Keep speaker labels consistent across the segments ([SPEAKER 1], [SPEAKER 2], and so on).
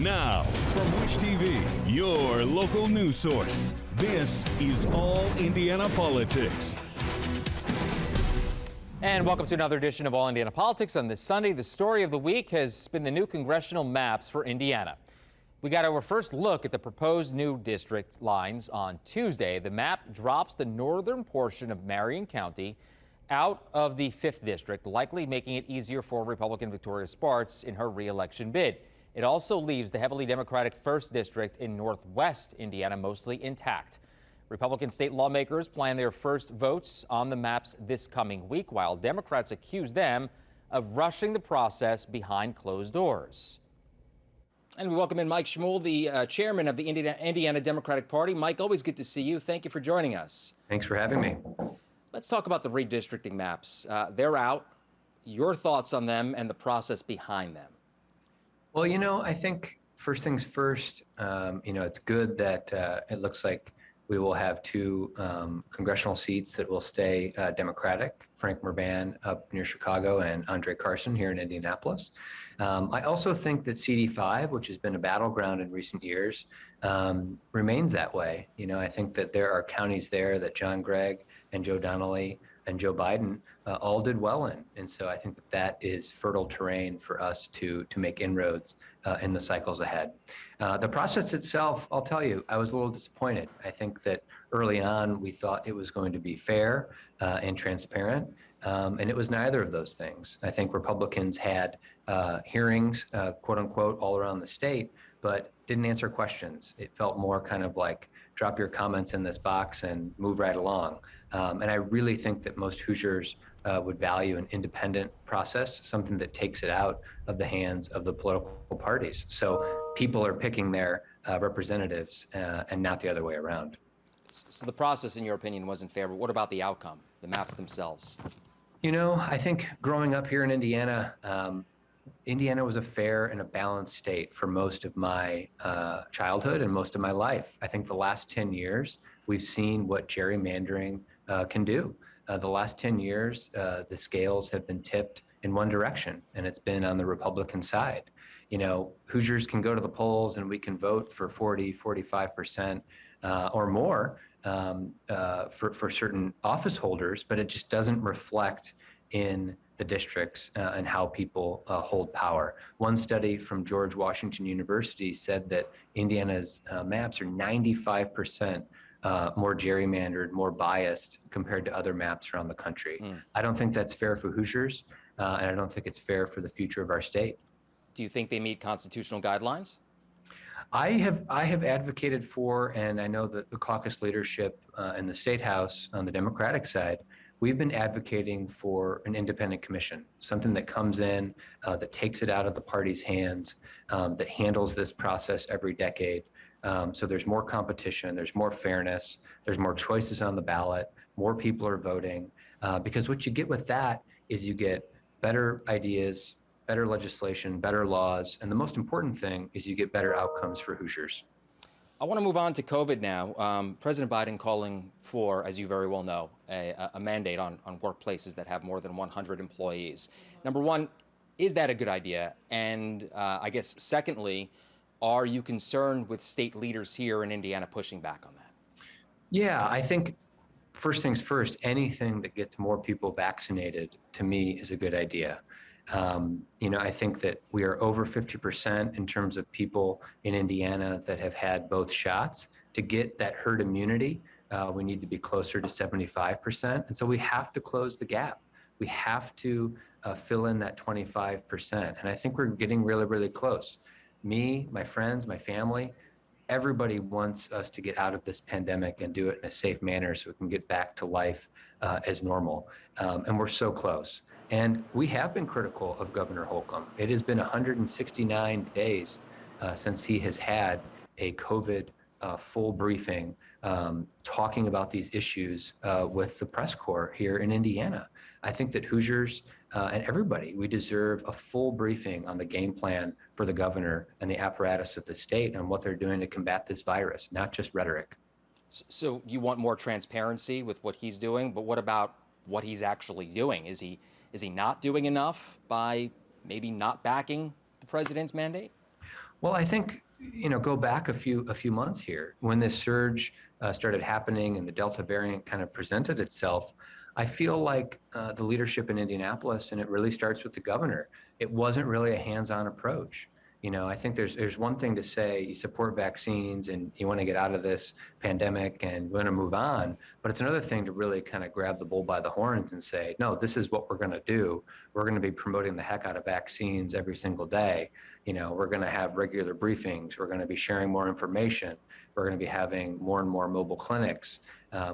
[SPEAKER 1] Now, from Wish TV, your local news source, this is All Indiana Politics.
[SPEAKER 2] And welcome to another edition of All Indiana Politics. On this Sunday, the story of the week has been the new congressional maps for Indiana. We got our first look at the proposed new district lines on Tuesday. The map drops the northern portion of Marion County out of the 5th district, likely making it easier for Republican Victoria Spartz in her re-election bid. It also leaves the heavily Democratic 1st district in northwest Indiana mostly intact. Republican state lawmakers plan their first votes on the maps this coming week, while Democrats accuse them of rushing the process behind closed doors. And we welcome in Mike Schmuel, the chairman of the Indiana Democratic Party. Mike, always good to see you. Thank you for joining us.
[SPEAKER 3] Thanks for having me.
[SPEAKER 2] Let's talk about the redistricting maps. They're out. Your thoughts on them and the process behind them.
[SPEAKER 3] Well, I think first things first, it's good that it looks like we will have two congressional seats that will stay Democratic, Frank Merban up near Chicago and Andre Carson here in Indianapolis. I also think that CD5, which has been a battleground in recent years, remains that way. I think that there are counties there that John Gregg and Joe Donnelly and Joe Biden all did well in. And so I think that is fertile terrain for us to make inroads in the cycles ahead. The process itself, I'll tell you, I was a little disappointed. I think that early on we thought it was going to be fair and transparent, and it was neither of those things. I think Republicans had hearings, quote unquote, all around the state, but didn't answer questions. It felt more kind of like drop your comments in this box and move right along. And I really think that most Hoosiers would value an independent process, something that takes it out of the hands of the political parties. So people are picking their representatives and not the other way around.
[SPEAKER 2] So the process, in your opinion, wasn't fair, but what about the outcome, the maps themselves?
[SPEAKER 3] I think growing up here in Indiana, Indiana was a fair and a balanced state for most of my childhood and most of my life. I think the last 10 years, we've seen what gerrymandering can do. The last 10 years, the scales have been tipped in one direction, and it's been on the Republican side. Hoosiers can go to the polls and we can vote for 40, 45% or more for certain office holders, but it just doesn't reflect in the districts and how people hold power. One study from George Washington University said that Indiana's maps are 95% more gerrymandered, more biased compared to other maps around the country. I don't think that's fair for Hoosiers, and I don't think it's fair for the future of our state.
[SPEAKER 2] Do you think they meet constitutional guidelines?
[SPEAKER 3] I have advocated for, and I know that the caucus leadership in the State House on the Democratic side, we've been advocating for an independent commission, something that comes in, that takes it out of the party's hands, that handles this process every decade. So there's more competition, there's more fairness, there's more choices on the ballot, more people are voting, because what you get with that is you get better ideas, better legislation, better laws, and the most important thing is you get better outcomes for Hoosiers.
[SPEAKER 2] I want to move on to COVID now. President Biden calling for, as you very well know, a mandate on workplaces that have more than 100 employees. Number one, is that a good idea? And I guess secondly, are you concerned with state leaders here in Indiana pushing back on that?
[SPEAKER 3] Yeah, I think first things first, anything that gets more people vaccinated to me is a good idea. I think that we are over 50% in terms of people in Indiana that have had both shots. To get that herd immunity, we need to be closer to 75%. And so we have to close the gap. We have to fill in that 25%. And I think we're getting really, really close. Me, my friends, my family, everybody wants us to get out of this pandemic and do it in a safe manner so we can get back to life as normal. And we're so close. And we have been critical of Governor Holcomb. It has been 169 days since he has had a COVID full briefing talking about these issues with the press corps here in Indiana. I think that Hoosiers and everybody, we deserve a full briefing on the game plan for the governor and the apparatus of the state and what they're doing to combat this virus, not just rhetoric.
[SPEAKER 2] So you want more transparency with what he's doing, but what about what he's actually doing? Is he not doing enough by maybe not backing the president's mandate?
[SPEAKER 3] Well, I think, go back a few months here when this surge started happening and the Delta variant kind of presented itself. I feel like the leadership in Indianapolis, and it really starts with the governor, it wasn't really a hands-on approach. I think there's one thing to say you support vaccines and you want to get out of this pandemic and want to move on, but it's another thing to really kind of grab the bull by the horns and say, no, this is what we're going to do. We're going to be promoting the heck out of vaccines every single day. We're going to have regular briefings. We're going to be sharing more information. We're going to be having more and more mobile clinics,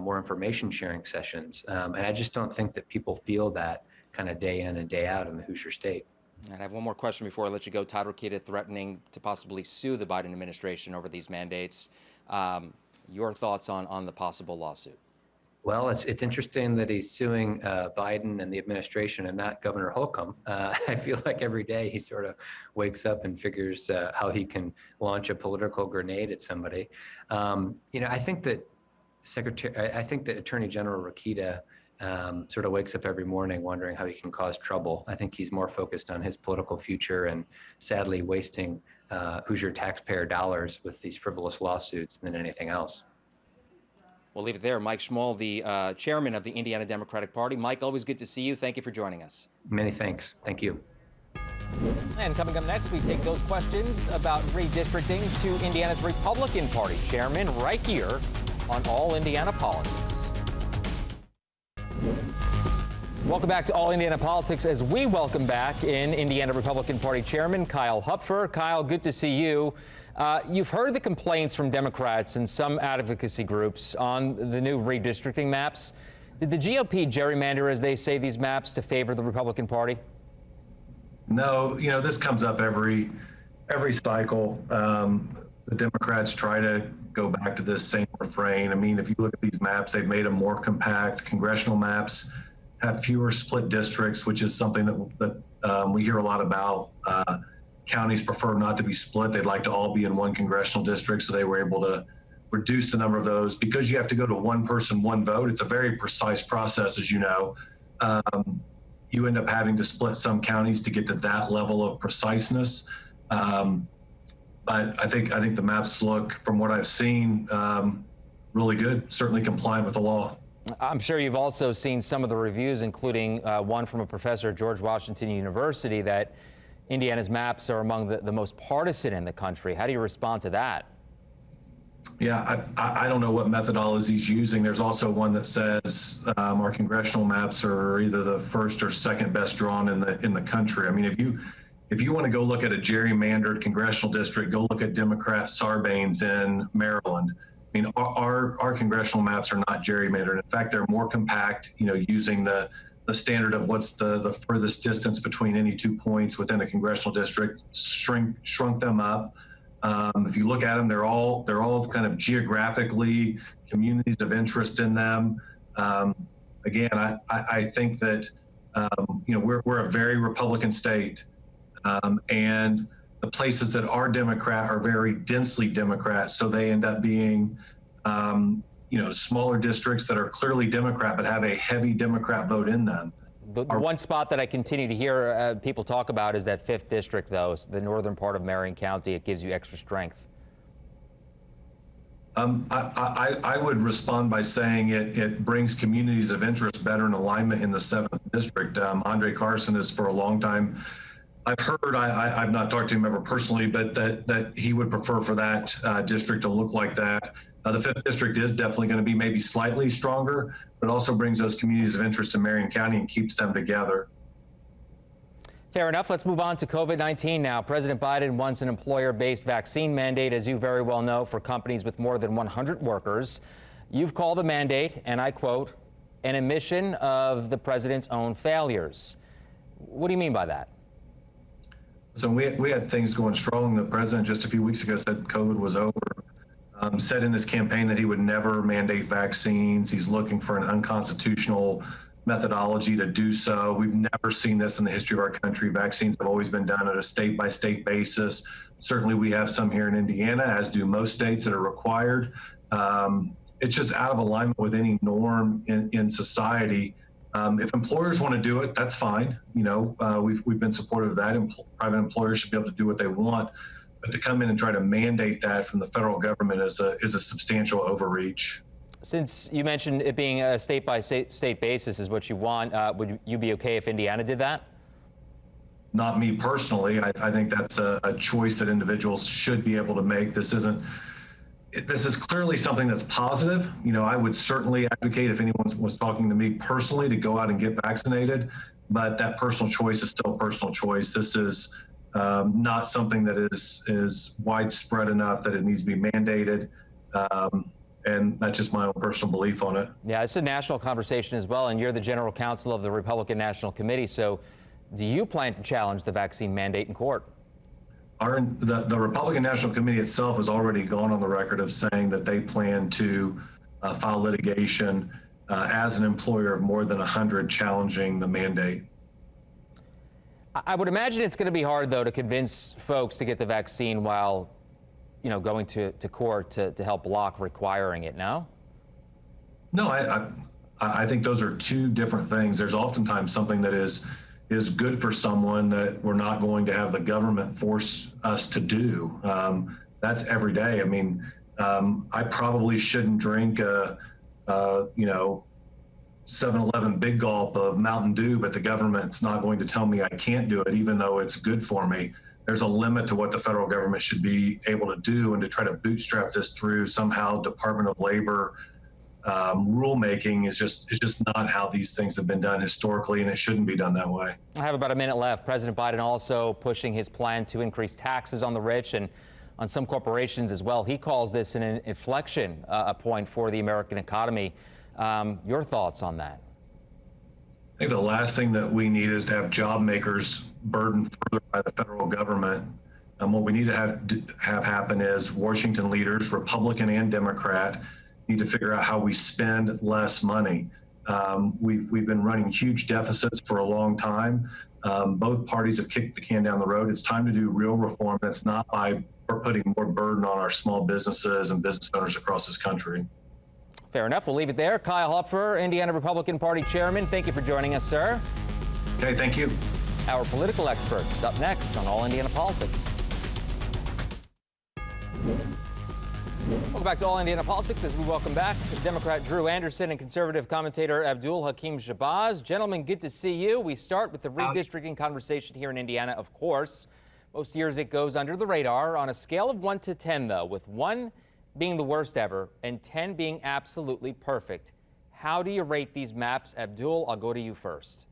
[SPEAKER 3] more information sharing sessions. And I just don't think that people feel that kind of day in and day out in the Hoosier State.
[SPEAKER 4] And I have one more question before I let you go. Todd Rokita threatening to possibly sue the Biden administration over these mandates. Your thoughts on the possible lawsuit?
[SPEAKER 3] Well, it's interesting that he's suing Biden and the administration and not Governor Holcomb. I feel like every day he sort of wakes up and figures how he can launch a political grenade at somebody. I think that Attorney General Rokita sort of wakes up every morning wondering how he can cause trouble. I think he's more focused on his political future and sadly wasting Hoosier taxpayer dollars with these frivolous lawsuits than anything else.
[SPEAKER 4] We'll leave it there. Mike Schmoll, the chairman of the Indiana Democratic Party. Mike, always good to see you. Thank you for joining us.
[SPEAKER 3] Many thanks. Thank you.
[SPEAKER 2] And coming up next, we take those questions about redistricting to Indiana's Republican Party chairman right here on All Indiana Politics. Welcome back to All Indiana Politics as we welcome back in Indiana Republican Party Chairman Kyle Hupfer. Kyle, good to see you. You've heard the complaints from Democrats and some advocacy groups on the new redistricting maps. Did the GOP gerrymander, as they say, these maps to favor the Republican Party?
[SPEAKER 5] No, this comes up every cycle. The Democrats try to go back to this same refrain. I mean, if you look at these maps, they've made them more compact. Congressional maps have fewer split districts, which is something that we hear a lot about. Counties prefer not to be split. They'd like to all be in one congressional district, so they were able to reduce the number of those. Because you have to go to one person, one vote, it's a very precise process, as you know. You end up having to split some counties to get to that level of preciseness. But I think the maps look, from what I've seen, really good, certainly compliant with the law.
[SPEAKER 2] I'm sure you've also seen some of the reviews, including one from a professor at George Washington University, that Indiana's maps are among the most partisan in the country. How do you respond to that?
[SPEAKER 5] Yeah, I don't know what methodology he's using. There's also one that says our congressional maps are either the first or second best drawn in the country. I mean, if you want to go look at a gerrymandered congressional district, go look at Democrat Sarbanes in Maryland. I mean, our congressional maps are not gerrymandered. In fact, they're more compact, using the standard of what's the furthest distance between any 2 points within a congressional district, shrunk them up. If you look at them, they're all kind of geographically communities of interest in them. Again, I think that, we're a very Republican state. And the places that are Democrat are very densely Democrat, so they end up being, smaller districts that are clearly Democrat but have a heavy Democrat vote in them.
[SPEAKER 2] The one spot that I continue to hear people talk about is that 5th district, though, the northern part of Marion County. It gives you extra strength.
[SPEAKER 5] I would respond by saying it brings communities of interest better in alignment in the 7th district. Andre Carson is for a long time. I've heard, I've not talked to him ever personally, but that he would prefer for that district to look like that. The 5th district is definitely going to be maybe slightly stronger, but also brings those communities of interest in Marion County and keeps them together.
[SPEAKER 2] Fair enough. Let's move on to COVID-19 now. President Biden wants an employer-based vaccine mandate, as you very well know, for companies with more than 100 workers. You've called the mandate, and I quote, an admission of the president's own failures. What do you mean by that?
[SPEAKER 5] So we had things going strong. The president just a few weeks ago said COVID was over. Said in his campaign that he would never mandate vaccines. He's looking for an unconstitutional methodology to do so. We've never seen this in the history of our country. Vaccines have always been done at a state-by-state basis. Certainly we have some here in Indiana, as do most states that are required. It's just out of alignment with any norm in society. If employers want to do it, that's fine. We've been supportive of that. Private employers should be able to do what they want. But to come in and try to mandate that from the federal government is a substantial overreach.
[SPEAKER 2] Since you mentioned it being a state-by-state basis is what you want, would you be okay if Indiana did that?
[SPEAKER 5] Not me personally. I think that's a choice that individuals should be able to make. This is clearly something that's positive. You know, I would certainly advocate if anyone was talking to me personally to go out and get vaccinated, but that personal choice is still a personal choice. This is not something that is widespread enough that it needs to be mandated. And that's just my own personal belief on it.
[SPEAKER 2] Yeah, it's a national conversation as well, and you're the general counsel of the Republican National Committee. So do you plan to challenge the vaccine mandate in court?
[SPEAKER 5] The Republican National Committee itself has already gone on the record of saying that they plan to file litigation as an employer of more than 100 challenging the mandate.
[SPEAKER 2] I would imagine it's going to be hard, though, to convince folks to get the vaccine while, you know, going to court to help block requiring it, no?
[SPEAKER 5] No, I think those are two different things. There's oftentimes something that is good for someone that we're not going to have the government force us to do. That's every day. I mean, I probably shouldn't drink a 7-Eleven big gulp of Mountain Dew, but the government's not going to tell me I can't do it, even though it's good for me. There's a limit to what the federal government should be able to do, and to try to bootstrap this through somehow Department of Labor rulemaking is just not how these things have been done historically, and it shouldn't be done that way.
[SPEAKER 2] I have about a minute left. President Biden also pushing his plan to increase taxes on the rich and on some corporations as well. He calls this an inflection point for the American economy. Your thoughts on that?
[SPEAKER 5] I think the last thing that we need is to have job makers burdened further by the federal government. What we need to have happen is Washington leaders, Republican and Democrat, need to figure out how we spend less money. We've been running huge deficits for a long time. Both parties have kicked the can down the road. It's time to do real reform. That's not by putting more burden on our small businesses and business owners across this country.
[SPEAKER 2] Fair enough. We'll leave it there. Kyle Hupfer, Indiana Republican Party Chairman, thank you for joining us, sir.
[SPEAKER 5] Okay, thank you.
[SPEAKER 2] Our political experts up next on All Indiana Politics. Welcome back to All Indiana Politics as we welcome back Democrat Drew Anderson and conservative commentator Abdul Hakim Shabazz. Gentlemen, good to see you. We start with the redistricting conversation here in Indiana, of course. Most years it goes under the radar on a scale of 1 to 10, though, with 1 being the worst ever and 10 being absolutely perfect. How do you rate these maps? Abdul, I'll go to you first.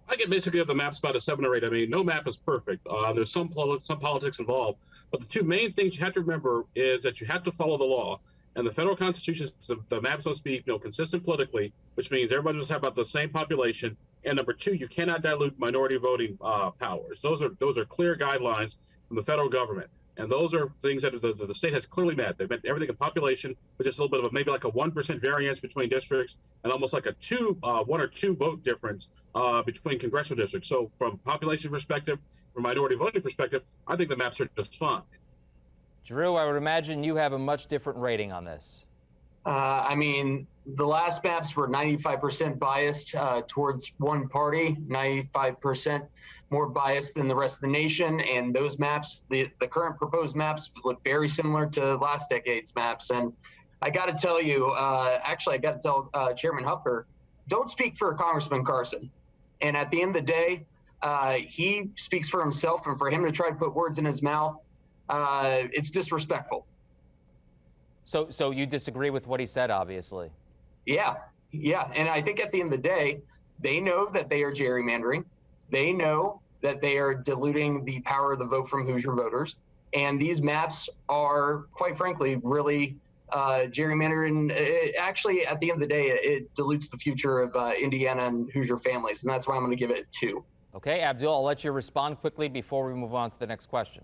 [SPEAKER 6] I get basically of the maps about a 7 or 8. I mean, no map is perfect. There's some politics involved, but the two main things you have to remember is that you have to follow the law. And the federal constitution, the maps must be, consistent politically, which means everybody must have about the same population. And number 2, you cannot dilute minority voting powers. Those are clear guidelines from the federal government. And those are things that the state has clearly met. They've met everything in population, with just a little bit of maybe like a 1% variance between districts, and almost like a 1 or 2 vote difference between congressional districts. So from population perspective, from minority voting perspective, I think the maps are just fine.
[SPEAKER 2] Drew, I would imagine you have a much different rating on this.
[SPEAKER 7] I mean, the last maps were 95% biased towards one party, 95% more biased than the rest of the nation. And those maps, the current proposed maps, look very similar to last decade's maps. And I got to tell you, actually, I got to tell Chairman Hupfer, don't speak for Congressman Carson. And at the end of the day, he speaks for himself, and for him to try to put words in his mouth, it's disrespectful.
[SPEAKER 2] So you disagree with what he said, obviously.
[SPEAKER 7] Yeah. And I think at the end of the day, they know that they are gerrymandering. They know that they are diluting the power of the vote from Hoosier voters. And these maps are, quite frankly, really gerrymandering. Actually, at the end of the day, it dilutes the future of Indiana and Hoosier families. And that's why I'm going to give it 2.
[SPEAKER 2] Okay, Abdul, I'll let you respond quickly before we move on to the next question.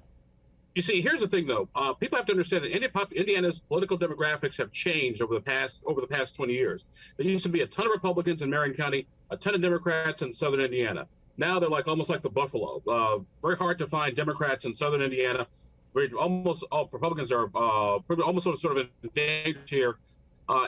[SPEAKER 6] You see, here's the thing, though. People have to understand that Indiana's political demographics have changed over the past 20 years. There used to be a ton of Republicans in Marion County, a ton of Democrats in southern Indiana. Now they're almost like the buffalo. Very hard to find Democrats in southern Indiana. Almost all Republicans are almost sort of endangered here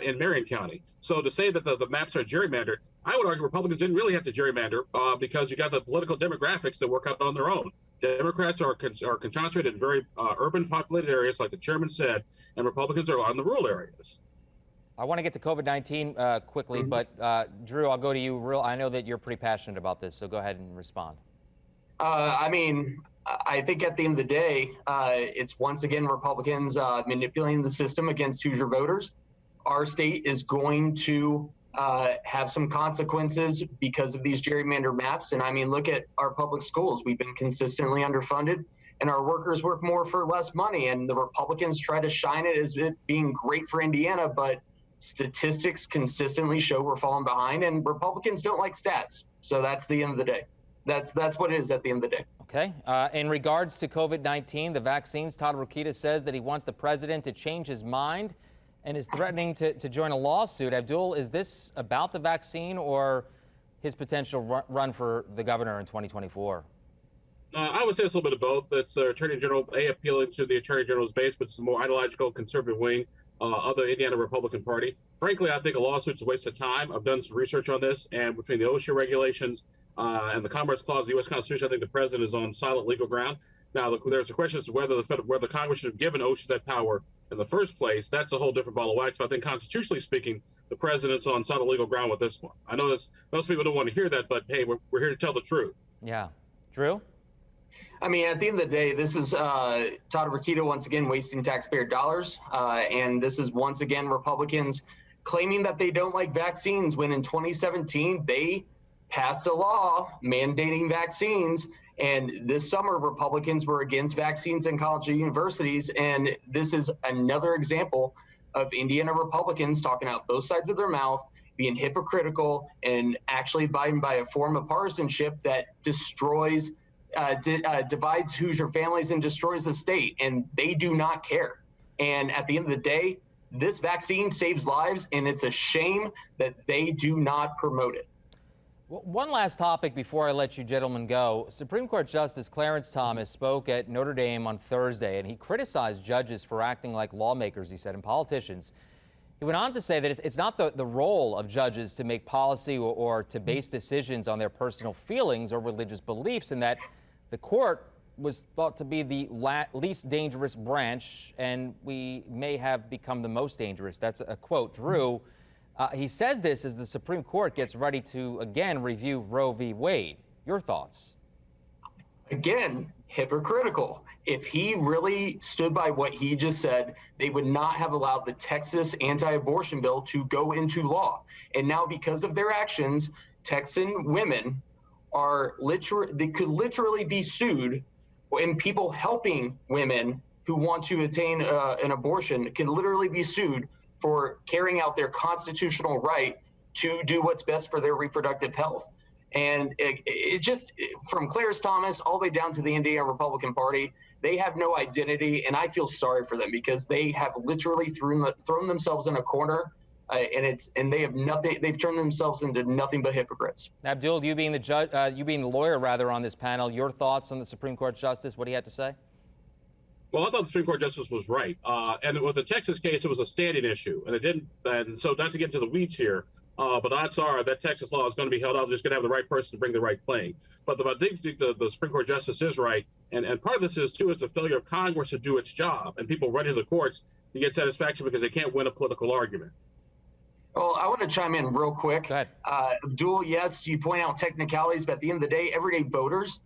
[SPEAKER 6] in Marion County. So to say that the maps are gerrymandered, I would argue Republicans didn't really have to gerrymander because you got the political demographics that work out on their own. Democrats are concentrated in very urban populated areas, like the chairman said, and Republicans are in the rural areas.
[SPEAKER 2] I want to get to COVID-19 quickly, but Drew, I'll go to you. I know that you're pretty passionate about this, so go ahead and respond.
[SPEAKER 7] I mean, I think at the end of the day, it's once again Republicans manipulating the system against Hoosier voters. Our state is going to have some consequences because of these gerrymander maps. And I mean, look at our public schools. We've been consistently underfunded, and our workers work more for less money. And the Republicans try to shine it as it being great for Indiana, but statistics consistently show we're falling behind, and Republicans don't like stats. So that's the end of the day. That's what it is at the end of the day.
[SPEAKER 2] Okay. In regards to COVID-19, the vaccines, Todd Rokita says that he wants the president to change his mind and is threatening to join a lawsuit. Abdul, is this about the vaccine or his potential run for the governor in 2024?
[SPEAKER 6] I would say it's a little bit of both. It's the Attorney General, appealing to the Attorney General's base, which is the more ideological conservative wing of the Indiana Republican Party. Frankly, I think a lawsuit's a waste of time. I've done some research on this, and between the OSHA regulations and the Commerce Clause of the U.S. Constitution, I think the president is on silent legal ground. Now, there's a question as to whether Congress should have given OSHA that power in the first place. That's a whole different ball of wax. But I think constitutionally speaking, the president's on solid legal ground with this one. I know most people don't want to hear that, but hey, we're here to tell the truth.
[SPEAKER 2] Yeah. Drew?
[SPEAKER 7] I mean, at the end of the day, this is Todd Rokita once again wasting taxpayer dollars. And this is once again Republicans claiming that they don't like vaccines when in 2017 they passed a law mandating vaccines. And this summer, Republicans were against vaccines in college and universities. And this is another example of Indiana Republicans talking out both sides of their mouth, being hypocritical, and actually abiding by a form of partisanship that destroys divides Hoosier families and destroys the state, and they do not care. And at the end of the day, this vaccine saves lives, and it's a shame that they do not promote it.
[SPEAKER 2] One last topic before I let you gentlemen go. Supreme Court Justice Clarence Thomas spoke at Notre Dame on Thursday, and he criticized judges for acting like lawmakers, he said, and politicians. He went on to say that it's not the role of judges to make policy or to base decisions on their personal feelings or religious beliefs, and that the court was thought to be the least dangerous branch, and we may have become the most dangerous. That's a quote. Drew, he says this as the Supreme Court gets ready to, again, review Roe v. Wade. Your thoughts?
[SPEAKER 7] Again, hypocritical. If he really stood by what he just said, they would not have allowed the Texas anti-abortion bill to go into law. And now, because of their actions, Texan women they could literally be sued, and people helping women who want to attain an abortion can literally be sued for carrying out their constitutional right to do what's best for their reproductive health. And it just, from Clarence Thomas all the way down to the Indiana Republican Party, they have no identity, and I feel sorry for them because they have literally thrown themselves in a corner. And they have nothing. They've turned themselves into nothing but hypocrites.
[SPEAKER 2] Abdul, you being the judge, you being the lawyer rather on this panel, your thoughts on the Supreme Court justice? What do you have to say?
[SPEAKER 6] Well, I thought the Supreme Court justice was right, and with the Texas case, it was a standing issue, and it didn't. And so, not to get into the weeds here, but odds are that Texas law is going to be held up. Just going to have the right person to bring the right claim. But I think the Supreme Court justice is right, and part of this is too. It's a failure of Congress to do its job, and people run to the courts to get satisfaction because they can't win a political argument.
[SPEAKER 7] Well, I want to chime in real quick.
[SPEAKER 2] Go ahead.
[SPEAKER 7] Abdul, yes, you point out technicalities, but at the end of the day, everyday voters,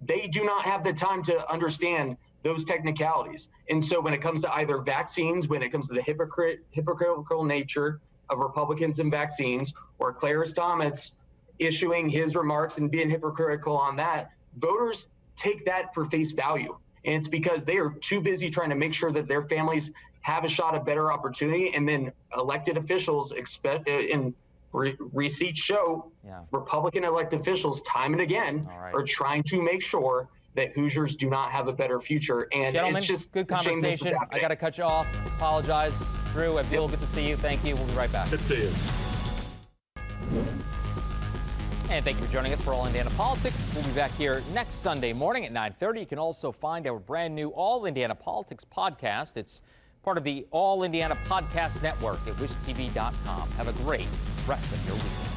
[SPEAKER 7] they do not have the time to understand those technicalities. And so when it comes to either vaccines, when it comes to the hypocritical nature of Republicans and vaccines, or Clarence Thomas issuing his remarks and being hypocritical on that, voters take that for face value. And it's because they are too busy trying to make sure that their families have a shot at better opportunity, and then elected officials receipts show Republican elected officials time and again are trying to make sure that Hoosiers do not have a better future. And
[SPEAKER 2] gentlemen,
[SPEAKER 7] it's just
[SPEAKER 2] good conversation. I got to cut you off. Apologize. Drew, Abdul, good to see you. Thank you. We'll be right back.
[SPEAKER 6] Good to see you.
[SPEAKER 2] And thank you for joining us for All Indiana Politics. We'll be back here next Sunday morning at 9:30. You can also find our brand new All Indiana Politics podcast. It's part of the All Indiana Podcast Network at wishtv.com. Have a great rest of your weekend.